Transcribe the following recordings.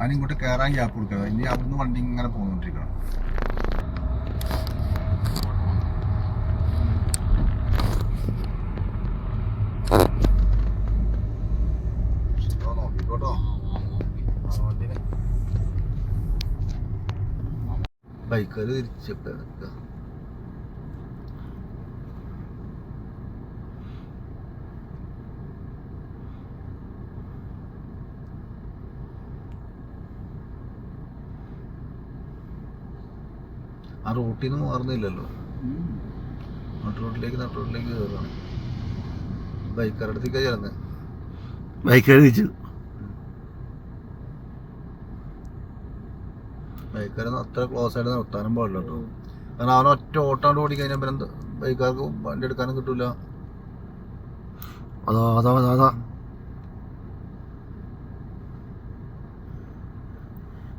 അതിനിങ്ങോട്ട് കയറാൻ ഗ്യാപ്പ് കൊടുക്കുക. ഇനി അവിടുന്ന് വണ്ടി ഇങ്ങനെ പോന്നുകൊണ്ടിരിക്കണം. നോക്കിക്കോട്ടോ വണ്ടിനെ. ബൈക്കുകാർ തിരിച്ചിട്ട് നിൽക്കുക. ആ റൂട്ടിൽ നിന്ന് മാറുന്നില്ലല്ലോ. നട്ടു റോട്ടിലേക്ക് കയറുകയാണ്. ബൈക്കാരുടെ അടുത്തേക്കാണ് ചേർന്നത്. ബൈക്കാർ തിരിച്ചു. ബൈക്കാരൊന്നും അത്ര ക്ലോസ് ആയിട്ട് നിർത്താനും പാടില്ല കേട്ടോ. കാരണം അവൻ ഒറ്റ ഓട്ടാണ്ട് ഓടിക്കഴിഞ്ഞാൽ പിന്നെ ബൈക്കാർക്ക് വണ്ടി എടുക്കാനും കിട്ടൂല. അതാ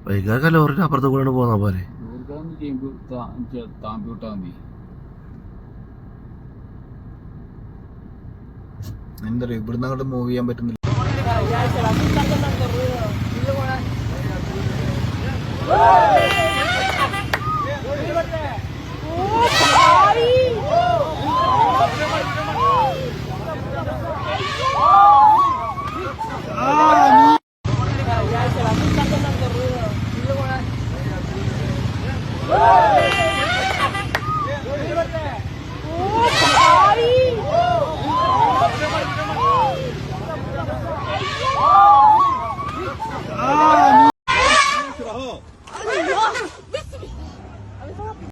ബൈക്കാർക്ക് ലോറിന്റെ അപ്പുറത്ത് കൂടെ പോന്നാ പോലെ. എന്താ പറയുക, ഇവിടുന്ന് അങ്ങോട്ട് മൂവ് ചെയ്യാൻ പറ്റുന്നില്ല.